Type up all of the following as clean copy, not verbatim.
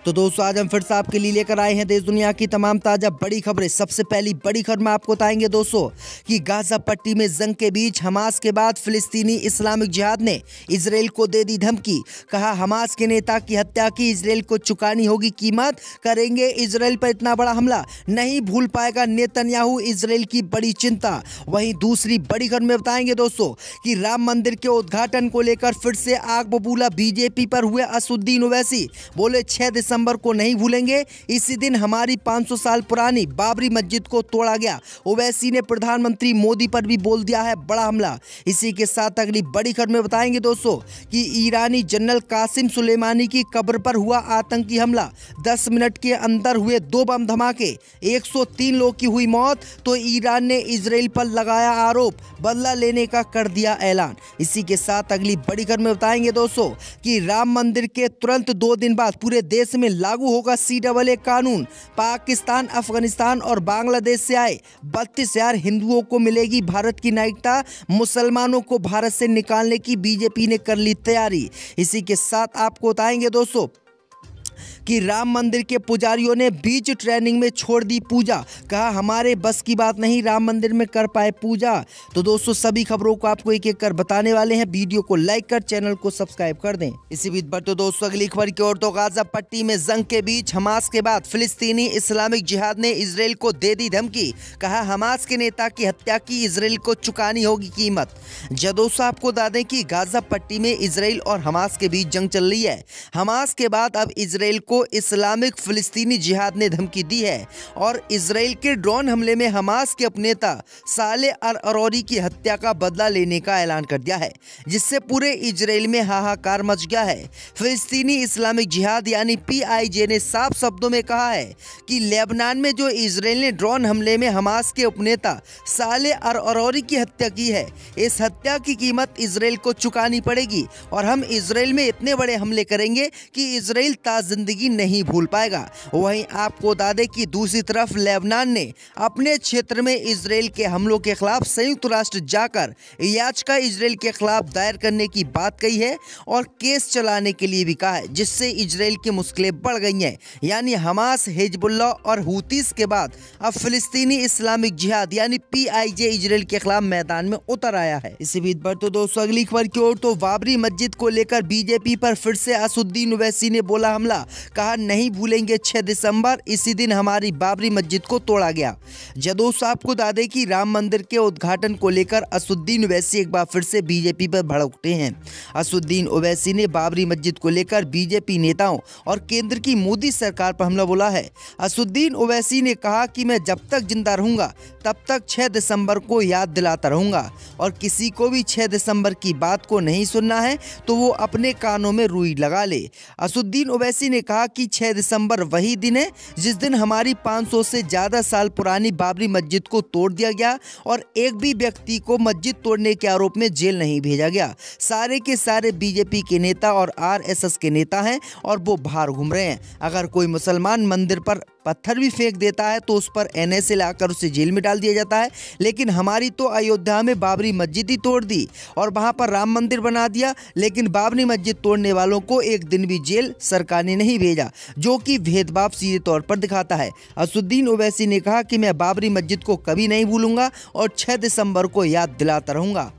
तो दोस्तों आज हम फिर से आपके लिए लेकर आए हैं देश दुनिया की तमाम ताजा बड़ी खबरें। सबसे पहली बड़ी खबर में आपको बताएंगे दोस्तों कि गाजा पट्टी में जंग के बीच हमास के बाद फिलिस्तीनी इस्लामिक जिहाद ने इजराइल को दे दी धमकी। कहा हमास के नेता की हत्या की इजराइल को चुकानी होगी कीमत, करेंगे इजराइल पर इतना बड़ा हमला, नहीं भूल पाएगा नेतन्याहू, इजराइल की बड़ी चिंता। वहीं दूसरी बड़ी खबर में बताएंगे दोस्तों कि राम मंदिर के उद्घाटन को लेकर फिर से आग बबूला बीजेपी पर हुए असदुद्दीन ओवैसी। बोले 6 दिसंबर को नहीं भूलेंगे, इसी दिन हमारी 500 साल पुरानी बाबरी मस्जिद को तोड़ा गया। ओवैसी ने प्रधानमंत्री मोदी पर भी बोल दिया है बड़ा हमला। इसी के साथ अगली बड़ी खबर में बताएंगे दोस्तों कि ईरानी जनरल कासिम सुलेमानी की कब्र पर हुआ आतंकी हमला। 10 मिनट के अंदर हुए 2 बम धमाके, 103 लोगों की हुई मौत। तो ईरान ने इजराइल पर लगाया आरोप, बदला लेने का कर दिया ऐलान। इसी के साथ अगली बड़ी खबर में बताएंगे दोस्तों कि राम मंदिर के तुरंत 2 दिन बाद पूरे देश में लागू होगा CAA कानून। पाकिस्तान, अफगानिस्तान और बांग्लादेश से आए 32,000 हिंदुओं को मिलेगी भारत की नागरिकता। मुसलमानों को भारत से निकालने की बीजेपी ने कर ली तैयारी। इसी के साथ आपको बताएंगे दोस्तों कि राम मंदिर के पुजारियों ने बीच ट्रेनिंग में छोड़ दी पूजा। कहा हमारे बस की बात नहीं राम मंदिर में कर पाए पूजा। तो दोस्तों सभी खबरों को आपको एक एक कर बताने वाले हैं। वीडियो को लाइक कर चैनल को सब्सक्राइब कर दें। इसी बीच पर तो दोस्तों अगली खबर की ओर तो गाजा पट्टी में जंग के बीच हमास के बाद फिलिस्तीनी इस्लामिक जिहाद ने इजराइल को दे दी धमकी। कहा हमास के नेता की हत्या की इजराइल को चुकानी होगी कीमत। दोस्तों आपको बता दें कि गाजा पट्टी में इजराइल और हमास के बीच जंग चल रही है। हमास के बाद अब इजराइल को इस्लामिक फिलिस्तीनी जिहाद ने धमकी दी है और इजराइल के ड्रोन हमले में हमास के उपनेता साले अल अरोरी की हत्या का बदला लेने का ऐलान कर दिया है, जिससे पूरे इजराइल में हाहाकार मच गया है। फिलिस्तीनी इस्लामिक जिहाद यानी PIJ ने साफ शब्दों में कहा है कि लेबनान में जो इजराइल ने ड्रोन हमले में हमास के उपनेता साले अल अरोरी की हत्या की है, इस हत्या की कीमत इजराइल को चुकानी पड़ेगी और हम इजराइल में इतने बड़े हमले करेंगे कि इजराइल ताजिंदगी नहीं भूल पाएगा। वहीं आपको बता दें कि दूसरी तरफ लेबनान ने अपने क्षेत्र में इजराइल के हमलों के खिलाफ संयुक्त राष्ट्र जाकर याचिका इजराइल के खिलाफ दायर करने की बात कही है और केस चलाने के लिए भी कहा है, जिससे इजराइल की मुश्किलें बढ़ गई हैं। यानी हमास, हिजबुल्लाह और हूतीस के बाद अब फिलिस्तीनी इस्लामिक जिहाद यानी PIJ इजराइल के खिलाफ मैदान में उतर आया है। इसी बीच पर तो दोस्तों अगली खबर की ओर तो बाबरी मस्जिद को लेकर बीजेपी पर फिर से असदुद्दीन ओवैसी ने बोला हमला। कहा नहीं भूलेंगे 6 दिसंबर, इसी दिन हमारी बाबरी मस्जिद को तोड़ा गया। दोस्तों आपको बता दें कि राम मंदिर के उद्घाटन को लेकर असदुद्दीन ओवैसी एक बार फिर से बीजेपी पर भड़क उठे हैं। असदुद्दीन ओवैसी ने बाबरी मस्जिद को लेकर बीजेपी नेताओं और केंद्र की मोदी सरकार पर हमला बोला है। असदुद्दीन ओवैसी ने कहा कि मैं जब तक जिंदा रहूंगा तब तक 6 दिसंबर को याद दिलाता रहूंगा और किसी को भी 6 दिसंबर की बात को नहीं सुनना है तो वो अपने कानों में रुई लगा ले। असदुद्दीन ओवैसी ने कहा कि 6 दिसंबर वही दिन है जिस दिन हमारी 500 से ज़्यादा साल पुरानी बाबरी मस्जिद को तोड़ दिया गया और एक भी व्यक्ति को मस्जिद तोड़ने के आरोप में जेल नहीं भेजा गया। सारे के सारे बीजेपी के नेता और RSS के नेता हैं और वो बाहर घूम रहे हैं। अगर कोई मुसलमान मंदिर पर पत्थर भी फेंक देता है तो उस पर NSA लाकर उसे जेल में डाल दिया जाता है, लेकिन हमारी तो अयोध्या में बाबरी मस्जिद ही तोड़ दी और वहां पर राम मंदिर बना दिया, लेकिन बाबरी मस्जिद तोड़ने वालों को एक दिन भी जेल सरकार ने नहीं भेजा, जो कि भेदभाव सीधे तौर पर दिखाता है। असदुद्दीन ओवैसी ने कहा कि मैं बाबरी मस्जिद को कभी नहीं भूलूंगा और 6 दिसंबर को याद दिलाता रहूंगा।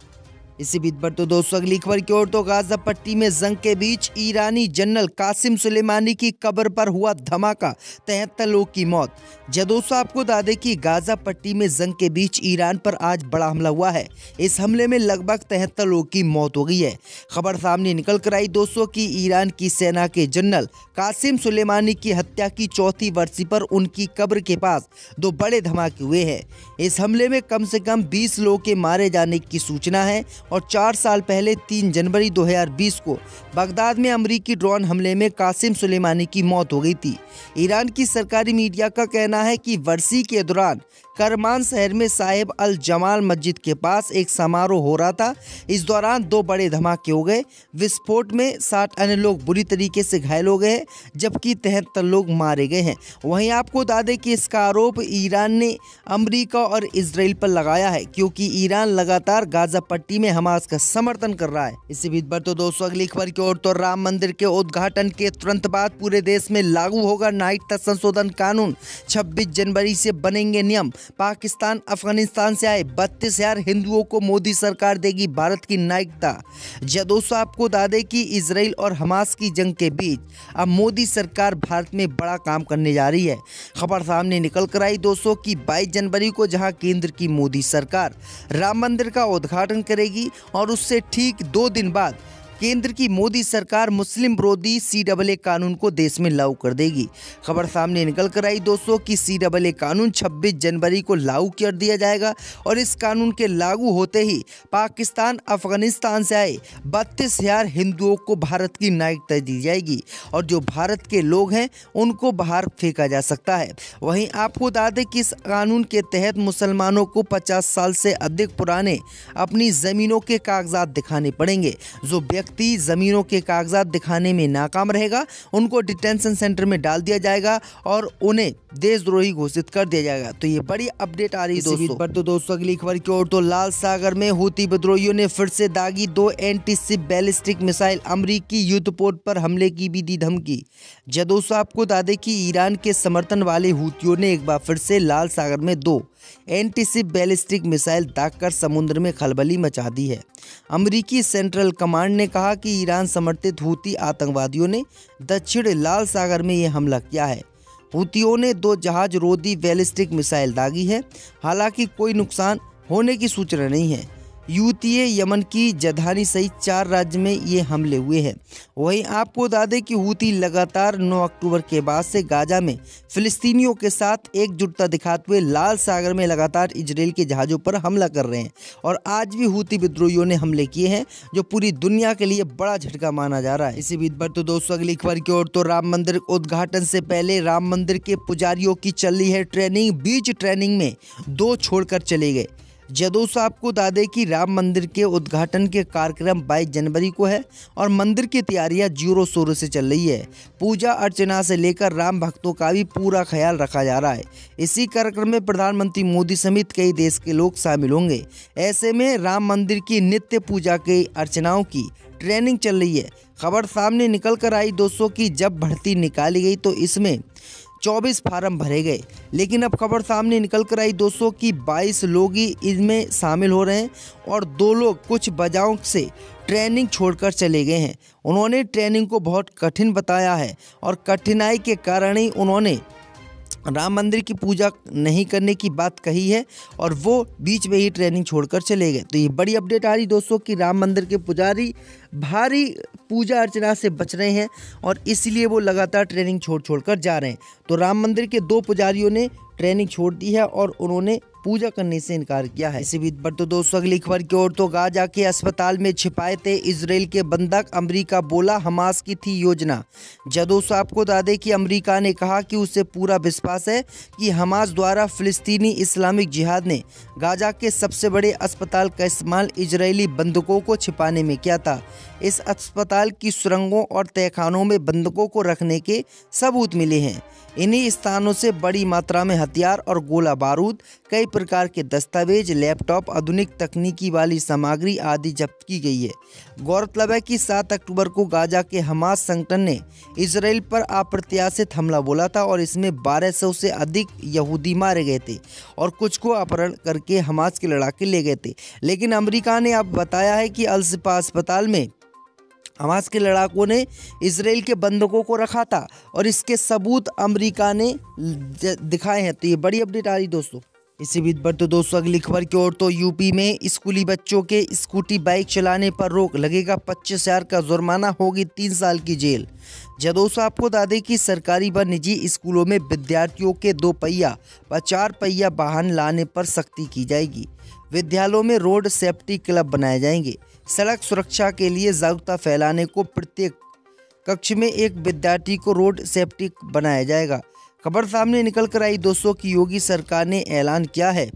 इसी बीच पर तो दोस्तों अगली खबर की ओर तो गाजा पट्टी में जंग के बीच ईरानी जनरल कासिम सुलेमानी की कब्र पर हुआ धमाका, 73 लोगों की मौत। दोस्तों आपको बता दें कि गाजा पट्टी में जंग के बीच ईरान पर आज बड़ा हमला हुआ है। इस हमले में लगभग 73 लोगों की मौत हो गई है। खबर सामने निकल कर आई दोस्तों कि ईरान की सेना के जनरल कासिम सुलेमानी की हत्या की 4वीं बरसी पर उनकी कब्र के पास 2 बड़े धमाके हुए हैं। इस हमले में कम से कम 20 लोगों के मारे जाने की सूचना है और 4 साल पहले 3 जनवरी 2020 को बगदाद में अमेरिकी ड्रोन हमले में कासिम सुलेमानी की मौत हो गई थी। ईरान की सरकारी मीडिया का कहना है कि वर्सी के दौरान करमान शहर में साहिब अल जमाल मस्जिद के पास एक समारोह हो रहा था। इस दौरान 2 बड़े धमाके हो गए। विस्फोट में 60 अन्य लोग बुरी तरीके से घायल हो गए हैं, जबकि 73 लोग मारे गए हैं। वहीं आपको बता दें कि इसका आरोप ईरान ने अमेरिका और इजराइल पर लगाया है, क्योंकि ईरान लगातार गाजा पट्टी में हमास का समर्थन कर रहा है। इसी बीच पर तो दोस्तों अगली खबर की ओर, तो राम मंदिर के उद्घाटन के तुरंत बाद पूरे देश में लागू होगा नागरिकता संशोधन कानून। 26 जनवरी से बनेंगे नियम। पाकिस्तान अफगानिस्तान से आए 32,000 हिंदुओं को मोदी सरकार देगी भारत की नागरिकता। दोस्तों आपको बता दें कि इजराइल और हमास की जंग के बीच अब मोदी सरकार भारत में बड़ा काम करने जा रही है। खबर सामने निकल कर आई दोस्तों कि 22 जनवरी को जहां केंद्र की मोदी सरकार राम मंदिर का उद्घाटन करेगी और उससे ठीक 2 दिन बाद केंद्र की मोदी सरकार मुस्लिम विरोधी CAA कानून को देश में लागू कर देगी। खबर सामने निकल कर आई दोस्तों कि CAA कानून 26 जनवरी को लागू कर दिया जाएगा और इस कानून के लागू होते ही पाकिस्तान अफगानिस्तान से आए 32,000 हिंदुओं को भारत की नागरिकता दी जाएगी और जो भारत के लोग हैं उनको बाहर फेंका जा सकता है। वहीं आपको बता दें कि इस कानून के तहत मुसलमानों को 50 साल से अधिक पुराने अपनी ज़मीनों के कागजात दिखाने पड़ेंगे। जो व्यक्ति जमीनों के कागजात दिखाने में नाकाम रहेगा उनको डिटेंशन सेंटर में डाल दिया जाएगा और उन्हें देशद्रोही घोषित कर दिया जाएगा। तो ये बड़ी अपडेट आ रही है दोस्तों। पर तो दोस्तों अगली खबर की ओर, तो लाल सागर में हूती विद्रोहियों ने फिर से दागी 2 एंटी-शिप बैलिस्टिक मिसाइल। अमेरिकी युद्धपोत पर हमले की भी दी धमकी। दोस्तों आपको बता दें कि ईरान के समर्थन वाले हूतियों ने एक बार फिर से लाल सागर में 2 एंटी-शिप बैलिस्टिक मिसाइल दागकर समुद्र में खलबली मचा दी है। अमेरिकी सेंट्रल कमांड ने कहा कि ईरान समर्थित हूती आतंकवादियों ने दक्षिण लाल सागर में यह हमला किया है। हूतियों ने 2 जहाज रोधी बैलिस्टिक मिसाइल दागी है। हालांकि कोई नुकसान होने की सूचना नहीं है। यूतीय यमन की जधानी सहित 4 राज्य में ये हमले हुए हैं। वहीं आपको बता दें कि हूती लगातार 9 अक्टूबर के बाद से गाजा में फिलिस्तीनियों के साथ एकजुटता दिखाते हुए लाल सागर में लगातार इजराइल के जहाज़ों पर हमला कर रहे हैं और आज भी हूती विद्रोहियों ने हमले किए हैं, जो पूरी दुनिया के लिए बड़ा झटका माना जा रहा है। इसी बीच पर तो दोस्तों अगली खबर की ओर, तो राम मंदिर उद्घाटन से पहले राम मंदिर के पुजारियों की चल रही है ट्रेनिंग। बीच ट्रेनिंग में 2 छोड़कर चले गए। दोस्तों आपको बता दें कि राम मंदिर के उद्घाटन के कार्यक्रम 22 जनवरी को है और मंदिर की तैयारियां जोरों शोरों से चल रही है। पूजा अर्चना से लेकर राम भक्तों का भी पूरा ख्याल रखा जा रहा है। इसी कार्यक्रम में प्रधानमंत्री मोदी समेत कई देश के लोग शामिल होंगे। ऐसे में राम मंदिर की नित्य पूजा के अर्चनाओं की ट्रेनिंग चल रही है। खबर सामने निकल कर आई दोस्तों की जब भर्ती निकाली गई तो इसमें 24 फार्म भरे गए, लेकिन अब खबर सामने निकल कर आई दोस्तों कि 22 लोग ही इसमें शामिल हो रहे हैं और 2 लोग कुछ वजहों से ट्रेनिंग छोड़कर चले गए हैं। उन्होंने ट्रेनिंग को बहुत कठिन बताया है और कठिनाई के कारण ही उन्होंने राम मंदिर की पूजा नहीं करने की बात कही है और वो बीच में ही ट्रेनिंग छोड़कर चले गए। तो ये बड़ी अपडेट आ रही दोस्तों कि राम मंदिर के पुजारी भारी पूजा अर्चना से बच रहे हैं और इसलिए वो लगातार ट्रेनिंग छोड़कर जा रहे हैं। तो राम मंदिर के 2 पुजारियों ने ट्रेनिंग छोड़ दी है और उन्होंने पूजा करने से इनकार किया है। इसी बीच पर तो दोस्तों अगली खबर की ओर, तो गाजा के अस्पताल में छिपाए थे इजराइल के बंधक। अमेरिका बोला हमास की थी योजना। दोस्तों आपको बता दें कि अमेरिका ने कहा कि उसे पूरा विश्वास है कि हमास द्वारा फिलिस्तीनी इस्लामिक जिहाद ने गाजा के सबसे बड़े अस्पताल का इस्तेमाल इजरायली बंधकों को छिपाने में किया था। इस अस्पताल की सुरंगों और तहखानों में बंधकों को रखने के सबूत मिले हैं। इन्हीं स्थानों से बड़ी मात्रा में हथियार और गोला बारूद, कई प्रकार के दस्तावेज, लैपटॉप, आधुनिक तकनीकी वाली सामग्री आदि जब्त की गई है। गौरतलब है कि 7 अक्टूबर को गाजा के हमास संगठन ने इजराइल पर अप्रत्याशित हमला बोला था और इसमें 1200 से अधिक यहूदी मारे गए थे और कुछ को अपहरण करके हमास के लड़ाके ले गए थे। लेकिन अमेरिका ने अब बताया है कि अल शिफा अस्पताल में हमास के लड़ाकों ने इजराइल के बंधकों को रखा था और इसके सबूत अमेरिका ने दिखाए हैं। तो ये बड़ी अपडेट आ रही दोस्तों। इसी बीच पर तो दोस्तों अगली खबर की ओर, तो यूपी में स्कूली बच्चों के स्कूटी बाइक चलाने पर रोक, लगेगा 25,000 का जुर्माना, होगी 3 साल की जेल। दोस्तों आपको बता दें कि सरकारी व निजी स्कूलों में विद्यार्थियों के 2 पहिया व 4 पहिया वाहन लाने पर सख्ती की जाएगी। विद्यालयों में रोड सेफ्टी क्लब बनाए जाएंगे। सड़क सुरक्षा के लिए जागरूकता फैलाने को प्रत्येक कक्ष में एक विद्यार्थी को रोड सेफ्टी बनाया जाएगा। खबर सामने निकल कर आई दोस्तों कि योगी सरकार ने ऐलान किया है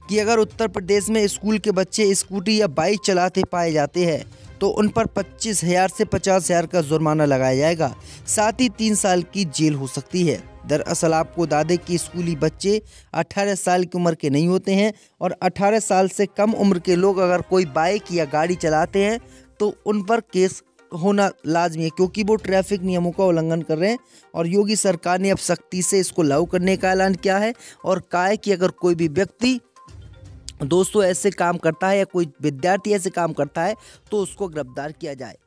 कि अगर उत्तर प्रदेश में स्कूल के बच्चे स्कूटी या बाइक चलाते पाए जाते हैं तो उन पर 25,000 से 50,000 का जुर्माना लगाया जाएगा, साथ ही 3 साल की जेल हो सकती है। दरअसल आपको बता दें कि स्कूली बच्चे 18 साल की उम्र के नहीं होते हैं और 18 साल से कम उम्र के लोग अगर कोई बाइक या गाड़ी चलाते हैं तो उन पर केस होना लाजमी है, क्योंकि वो ट्रैफिक नियमों का उल्लंघन कर रहे हैं। और योगी सरकार ने अब सख्ती से इसको लागू करने का ऐलान किया है और कहा है कि अगर कोई भी व्यक्ति दोस्तों ऐसे काम करता है या कोई विद्यार्थी ऐसे काम करता है तो उसको गिरफ्तार किया जाए।